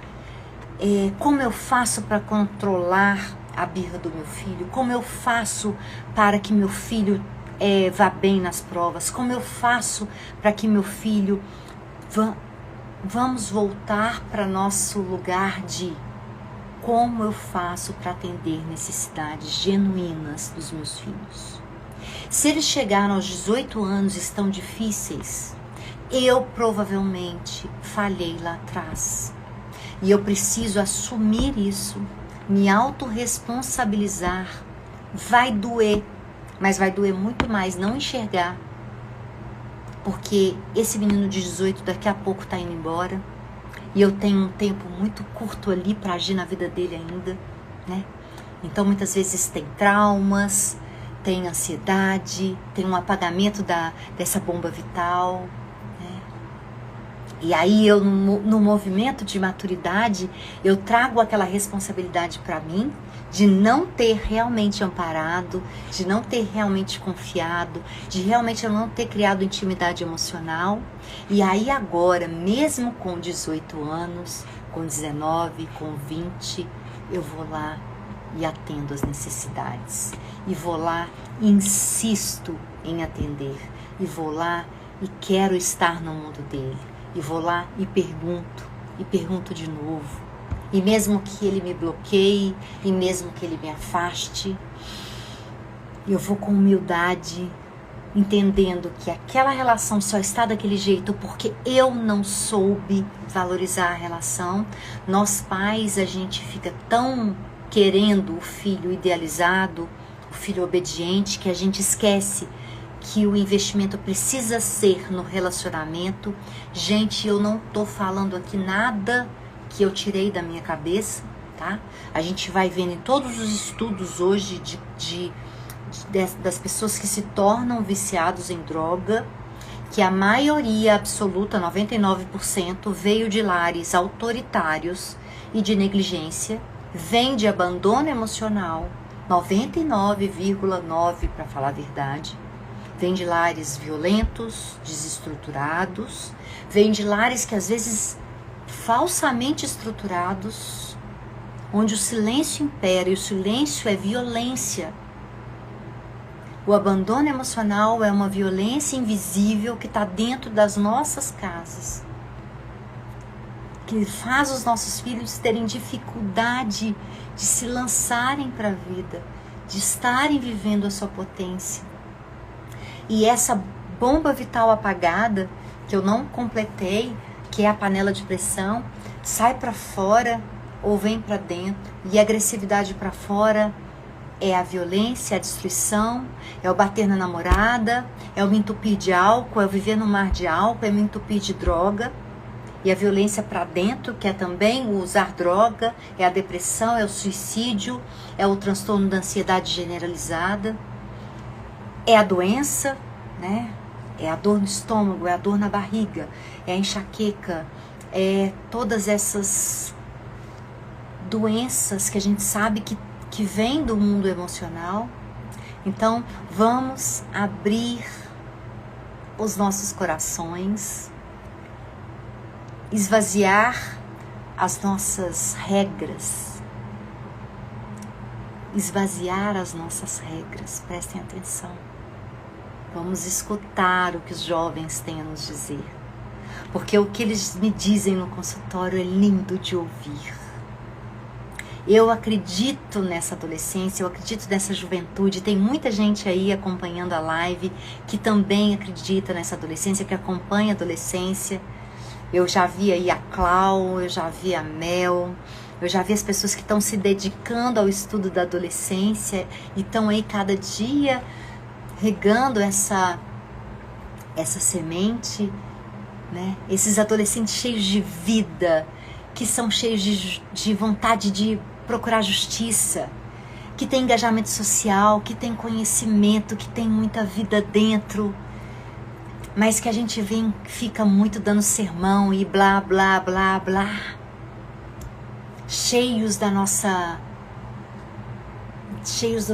como eu faço para controlar a birra do meu filho? Como eu faço para que meu filho vá bem nas provas? Como eu faço para que meu filho... Vamos voltar para nosso lugar de como eu faço para atender necessidades genuínas dos meus filhos. Se eles chegaram aos 18 anos e estão difíceis, eu provavelmente falhei lá atrás. E eu preciso assumir isso, me autorresponsabilizar. Vai doer, mas vai doer muito mais não enxergar. Porque esse menino de 18 daqui a pouco está indo embora. E eu tenho um tempo muito curto ali para agir na vida dele ainda, né? Então muitas vezes tem traumas, tem ansiedade, tem um apagamento dessa bomba vital, né? E aí eu no movimento de maturidade, eu trago aquela responsabilidade para mim, de não ter realmente amparado, de não ter realmente confiado, de realmente eu não ter criado intimidade emocional. E aí agora, mesmo com 18 anos, com 19, com 20, eu vou lá e atendo as necessidades. E vou lá e insisto em atender. E vou lá e quero estar no mundo dele. E vou lá e pergunto de novo. E mesmo que ele me bloqueie, e mesmo que ele me afaste, eu vou com humildade, entendendo que aquela relação só está daquele jeito porque eu não soube valorizar a relação. Nós pais, a gente fica tão querendo o filho idealizado, o filho obediente, que a gente esquece que o investimento precisa ser no relacionamento. Gente, eu não tô falando aqui nada que eu tirei da minha cabeça, tá? A gente vai vendo em todos os estudos hoje das pessoas que se tornam viciados em droga, que a maioria absoluta, 99%, veio de lares autoritários e de negligência, vem de abandono emocional, 99,9% para falar a verdade, vem de lares violentos, desestruturados, vem de lares que às vezes falsamente estruturados, onde o silêncio impera e o silêncio é violência. O abandono emocional é uma violência invisível que está dentro das nossas casas, que faz os nossos filhos terem dificuldade de se lançarem para a vida, de estarem vivendo a sua potência. E essa bomba vital apagada, que eu não completei, que é a panela de pressão, sai para fora ou vem para dentro. E a agressividade para fora é a violência, a destruição, é o bater na namorada, é o me entupir de álcool, é o viver no mar de álcool, é o me entupir de droga. E a violência para dentro, que é também o usar droga, é a depressão, é o suicídio, é o transtorno da ansiedade generalizada, é a doença, né? É a dor no estômago, é a dor na barriga, é a enxaqueca, é todas essas doenças que a gente sabe que vêm do mundo emocional. Então, vamos abrir os nossos corações, esvaziar as nossas regras, prestem atenção. Vamos escutar o que os jovens têm a nos dizer, porque o que eles me dizem no consultório é lindo de ouvir. Eu acredito nessa adolescência, eu acredito nessa juventude. Tem muita gente aí acompanhando a live que também acredita nessa adolescência, que acompanha a adolescência. Eu já vi aí a Clau, eu já vi a Mel, eu já vi as pessoas que estão se dedicando ao estudo da adolescência e estão aí cada dia regando essa semente, né? Esses adolescentes cheios de vida, que são cheios de vontade de procurar justiça, que tem engajamento social, que tem conhecimento, que tem muita vida dentro, mas que a gente fica muito dando sermão e blá, blá, blá, blá, cheios do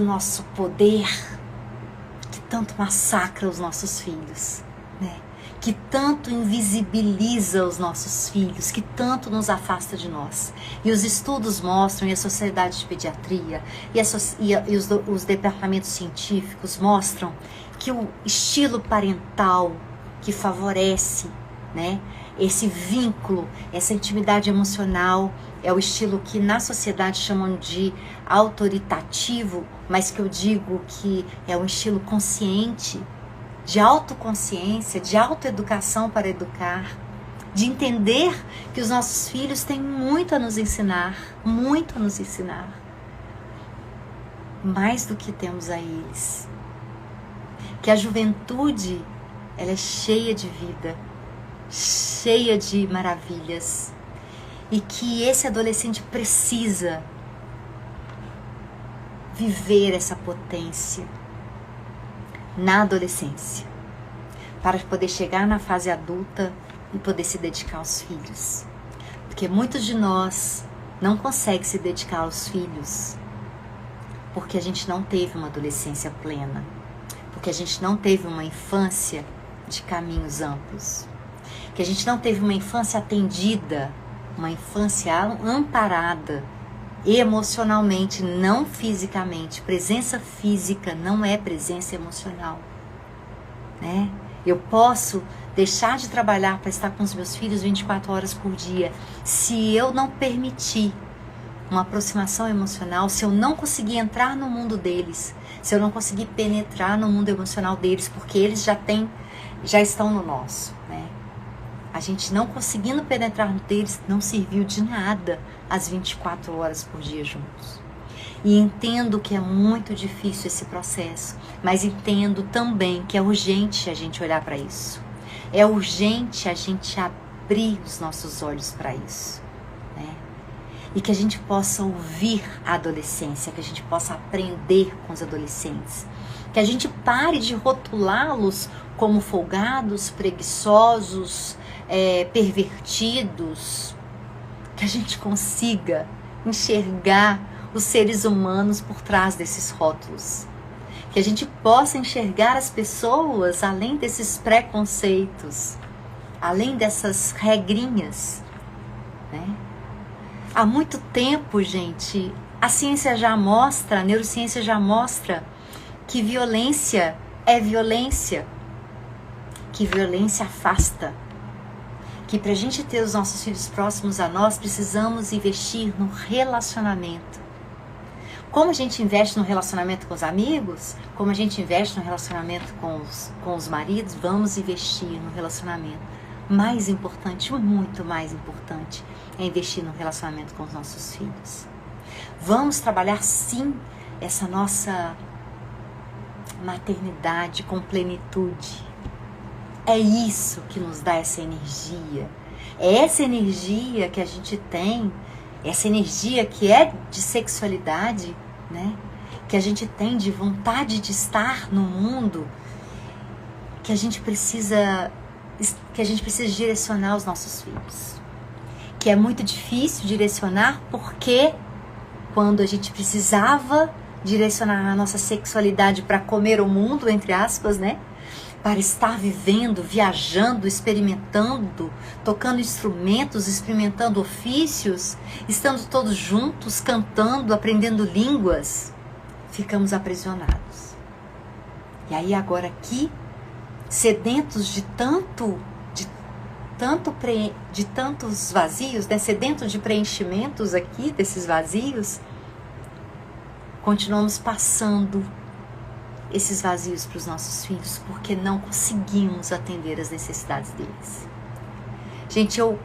nosso poder, que tanto massacra os nossos filhos, né? que tanto invisibiliza os nossos filhos, que tanto nos afasta de nós. E os estudos mostram, e a Sociedade de Pediatria, e os departamentos científicos mostram que o estilo parental que favorece, né, esse vínculo, essa intimidade emocional, é o estilo que na sociedade chamam de autoritativo, mas que eu digo que é um estilo consciente, de autoconsciência, de autoeducação para educar, de entender que os nossos filhos têm muito a nos ensinar, muito a nos ensinar, mais do que temos a eles. Que a juventude, ela é cheia de vida, cheia de maravilhas, e que esse adolescente precisa viver essa potência na adolescência, para poder chegar na fase adulta e poder se dedicar aos filhos. Porque muitos de nós não conseguem se dedicar aos filhos porque a gente não teve uma adolescência plena, porque a gente não teve uma infância de caminhos amplos, que a gente não teve uma infância atendida, uma infância amparada emocionalmente, não fisicamente. Presença física não é presença emocional, né? Eu posso deixar de trabalhar para estar com os meus filhos 24 horas por dia. Se eu não permitir uma aproximação emocional, se eu não conseguir entrar no mundo deles, se eu não conseguir penetrar no mundo emocional deles, porque eles já estão no nosso, né? A gente não conseguindo penetrar no deles não serviu de nada as 24 horas por dia juntos. E entendo que é muito difícil esse processo, mas entendo também que é urgente a gente olhar para isso. É urgente a gente abrir os nossos olhos para isso, né? E que a gente possa ouvir a adolescência, que a gente possa aprender com os adolescentes, que a gente pare de rotulá-los como folgados, preguiçosos, pervertidos, que a gente consiga enxergar os seres humanos por trás desses rótulos, que a gente possa enxergar as pessoas além desses preconceitos, além dessas regrinhas, né? Há muito tempo, gente, a ciência já mostra, a neurociência já mostra que violência é violência, que violência afasta, que para a gente ter os nossos filhos próximos a nós, precisamos investir no relacionamento. Como a gente investe no relacionamento com os amigos, como a gente investe no relacionamento com os maridos, vamos investir no relacionamento. Mais importante, muito mais importante, é investir no relacionamento com os nossos filhos. Vamos trabalhar sim essa nossa maternidade com plenitude. É isso que nos dá essa energia. É essa energia que a gente tem, essa energia que é de sexualidade, né? Que a gente tem de vontade de estar no mundo, que a gente precisa direcionar os nossos filhos. Que é muito difícil direcionar, porque quando a gente precisava direcionar a nossa sexualidade para comer o mundo, entre aspas, né? Para estar vivendo, viajando, experimentando, tocando instrumentos, experimentando ofícios, estando todos juntos, cantando, aprendendo línguas, ficamos aprisionados. E aí agora aqui, sedentos de tantos vazios, né? Sedentos de preenchimentos aqui, desses vazios, continuamos passando esses vazios para os nossos filhos, porque não conseguimos atender as necessidades deles. Gente, eu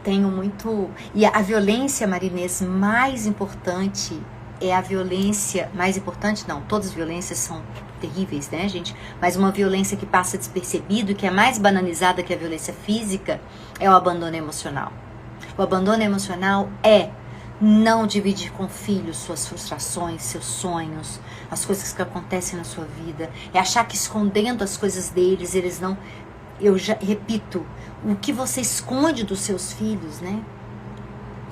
tenho muito... E a violência, Marinês, mais importante é a violência... Mais importante não, todas as violências são terríveis, né, gente? Mas uma violência que passa despercebido e que é mais banalizada que a violência física é o abandono emocional. O abandono emocional é não dividir com o filho suas frustrações, seus sonhos, as coisas que acontecem na sua vida. É achar que escondendo as coisas deles, eles não... Eu já repito, o que você esconde dos seus filhos, né?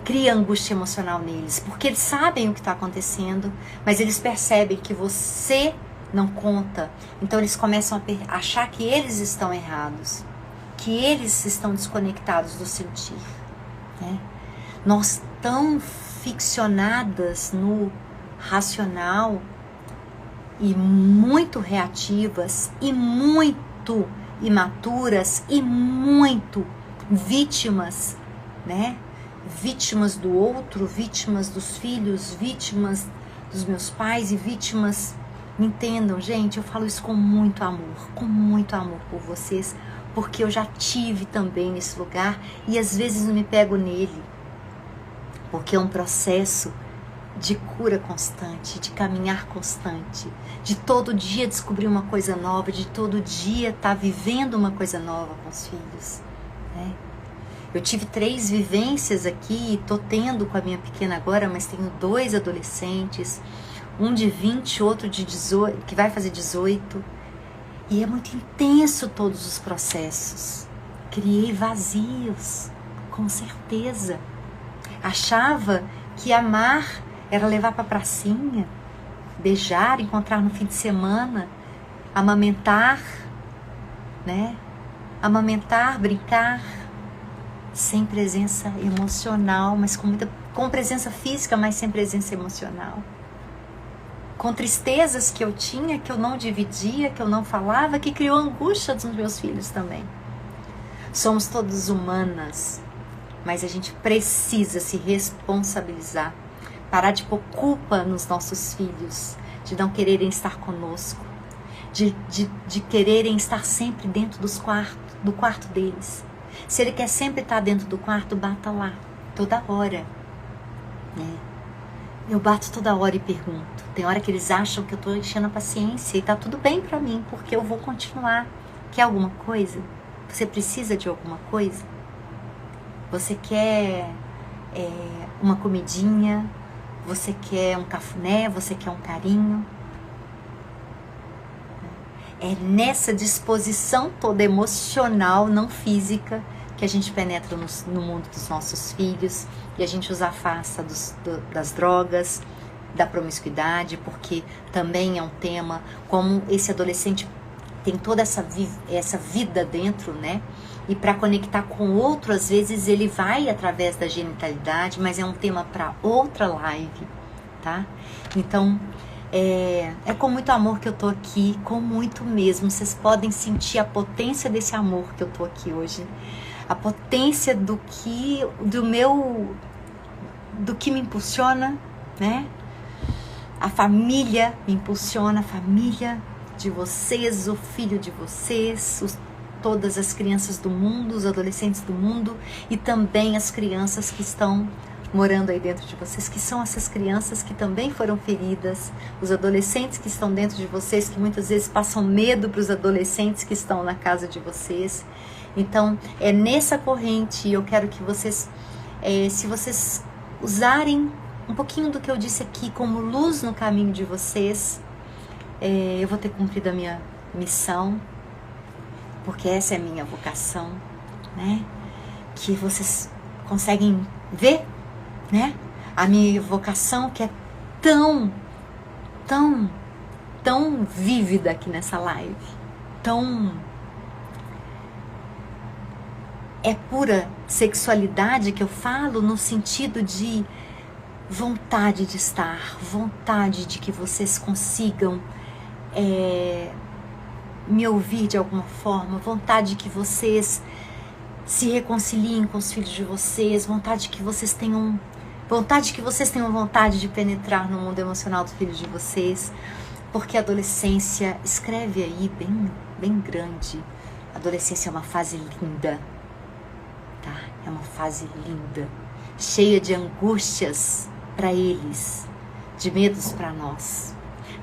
Cria angústia emocional neles, porque eles sabem o que está acontecendo, mas eles percebem que você não conta. Então eles começam a achar que eles estão errados, que eles estão desconectados do sentir, né? Nós tão ficcionadas no racional e muito reativas e muito imaturas e muito vítimas, né? Vítimas do outro, vítimas dos filhos, vítimas dos meus pais e vítimas. Me entendam, gente, eu falo isso com muito amor por vocês, porque eu já tive também nesse lugar e às vezes não me pego nele, porque é um processo de cura constante, de caminhar constante, de todo dia descobrir uma coisa nova, de todo dia estar vivendo uma coisa nova com os filhos, né? Eu tive 3 vivências aqui, tô tendo com a minha pequena agora, mas tenho 2 adolescentes, um de 20, outro de 18, que vai fazer 18, e é muito intenso todos os processos. Criei vazios, com certeza. Achava que amar era levar para a pracinha, beijar, encontrar no fim de semana, amamentar, né? Amamentar, brincar, sem presença emocional, mas com presença física, mas sem presença emocional. Com tristezas que eu tinha, que eu não dividia, que eu não falava, que criou angústia dos meus filhos também. Somos todas humanas, mas a gente precisa se responsabilizar, parar de pôr culpa nos nossos filhos, de não quererem estar conosco, de quererem estar sempre dentro do quarto deles. Se ele quer sempre estar dentro do quarto, bata lá, toda hora, né? Eu bato toda hora e pergunto. Tem hora que eles acham que eu estou enchendo a paciência e tá tudo bem pra mim, porque eu vou continuar. Quer alguma coisa? Você precisa de alguma coisa? Você quer uma comidinha? Você quer um cafuné? Você quer um carinho? É nessa disposição toda emocional, não física, que a gente penetra no mundo dos nossos filhos e a gente os afasta das drogas, da promiscuidade, porque também é um tema, como esse adolescente tem toda essa vida dentro, né? E para conectar com o outro, às vezes ele vai através da genitalidade, mas é um tema para outra live, tá? Então, é com muito amor que eu tô aqui, com muito mesmo. Vocês podem sentir a potência desse amor que eu tô aqui hoje, a potência do que me impulsiona, né? A família me impulsiona, a família de vocês, o filho de vocês, todas as crianças do mundo, os adolescentes do mundo e também as crianças que estão morando aí dentro de vocês, que são essas crianças que também foram feridas, os adolescentes que estão dentro de vocês, que muitas vezes passam medo para os adolescentes que estão na casa de vocês. Então, é nessa corrente, eu quero que vocês, se vocês usarem um pouquinho do que eu disse aqui como luz no caminho de vocês, eu vou ter cumprido a minha missão, porque essa é a minha vocação, né? Que vocês conseguem ver, né? A minha vocação que é tão vívida aqui nessa live, é pura sexualidade que eu falo no sentido de vontade de estar, vontade de que vocês consigam me ouvir de alguma forma, vontade que vocês se reconciliem com os filhos de vocês, vontade que vocês tenham vontade de penetrar no mundo emocional dos filhos de vocês, porque a adolescência, escreve aí bem grande, a adolescência é uma fase linda, tá? É uma fase linda, cheia de angústias para eles, de medos para nós,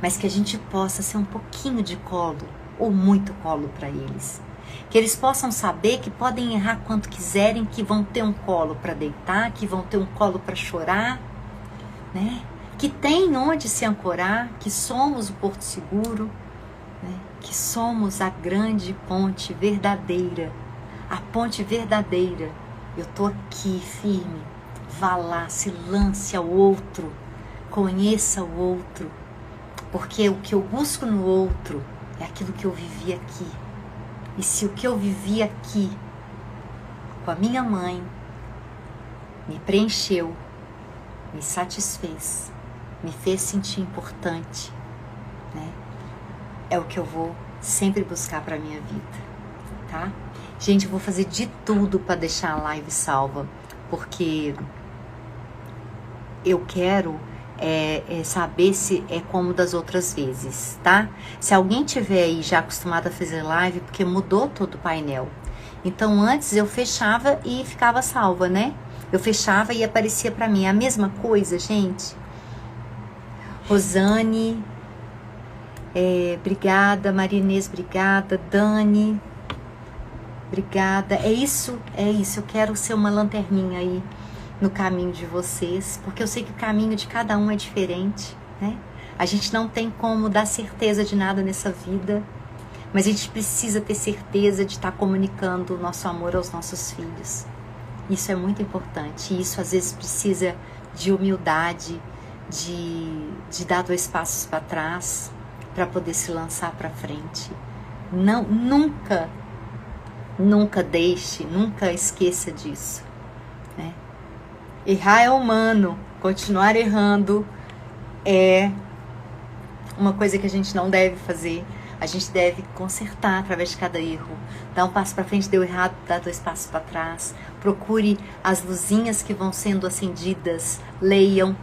mas que a gente possa ser um pouquinho de colo ou muito colo para eles, que eles possam saber que podem errar quanto quiserem, que vão ter um colo para deitar, que vão ter um colo para chorar, né? Que tem onde se ancorar, que somos o porto seguro, né? Que somos a grande ponte verdadeira, a ponte verdadeira. Eu tô aqui firme, vá lá, se lance ao outro, conheça o outro, Porque o que eu busco no outro é aquilo que eu vivi aqui. E se o que eu vivi aqui com a minha mãe me preencheu, me satisfez, me fez sentir importante, né? É o que eu vou sempre buscar para minha vida, tá? Gente, eu vou fazer de tudo para deixar a live salva, porque eu quero saber se é como das outras vezes, tá? Se alguém tiver aí já acostumado a fazer live, porque mudou todo o painel. Então antes eu fechava e ficava salva, né? Eu fechava e aparecia para mim a mesma coisa, gente. Rosane, obrigada. Maria Inês, obrigada. Dani, obrigada. É isso. Eu quero ser uma lanterninha aí no caminho de vocês, porque eu sei que o caminho de cada um é diferente, né? A gente não tem como dar certeza de nada nessa vida, mas a gente precisa ter certeza de estar comunicando o nosso amor aos nossos filhos. Isso é muito importante. E isso às vezes precisa de humildade, de dar 2 passos para trás, para poder se lançar para frente. Não, nunca deixe, nunca esqueça disso, né? Errar é humano, continuar errando é uma coisa que a gente não deve fazer. A gente deve consertar através de cada erro. Dar 1 passo para frente, deu errado, dá 2 passos para trás. Procure as luzinhas que vão sendo acendidas. Leiam.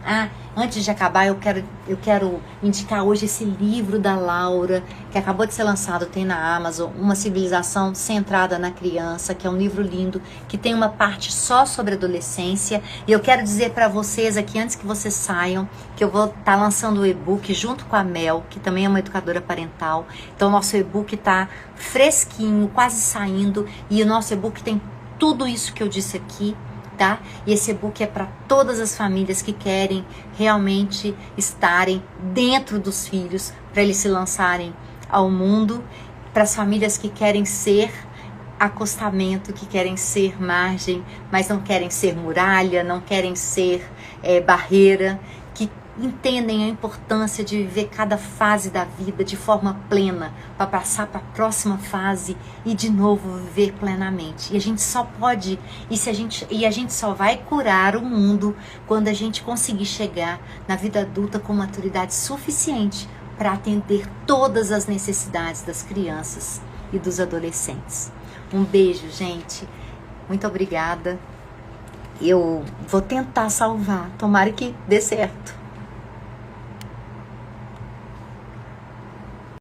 Antes de acabar, eu quero indicar hoje esse livro da Laura, que acabou de ser lançado, tem na Amazon, Uma Civilização Centrada na Criança, que é um livro lindo, que tem uma parte só sobre adolescência. E eu quero dizer para vocês aqui, antes que vocês saiam, que eu vou estar lançando o e-book junto com a Mel, que também é uma educadora parental. Então, o nosso e-book está fresquinho, quase saindo, e o nosso e-book tem tudo isso que eu disse aqui, tá? E esse e-book é para todas as famílias que querem realmente estarem dentro dos filhos, para eles se lançarem ao mundo, para as famílias que querem ser acostamento, que querem ser margem, mas não querem ser muralha, não querem ser barreira, que entendem a importância de viver cada fase da vida de forma plena, para passar para a próxima fase e de novo viver plenamente. E a gente só pode, e a gente só vai curar o mundo quando a gente conseguir chegar na vida adulta com maturidade suficiente para atender todas as necessidades das crianças e dos adolescentes. Um beijo, gente. Muito obrigada. Eu vou tentar salvar. Tomara que dê certo.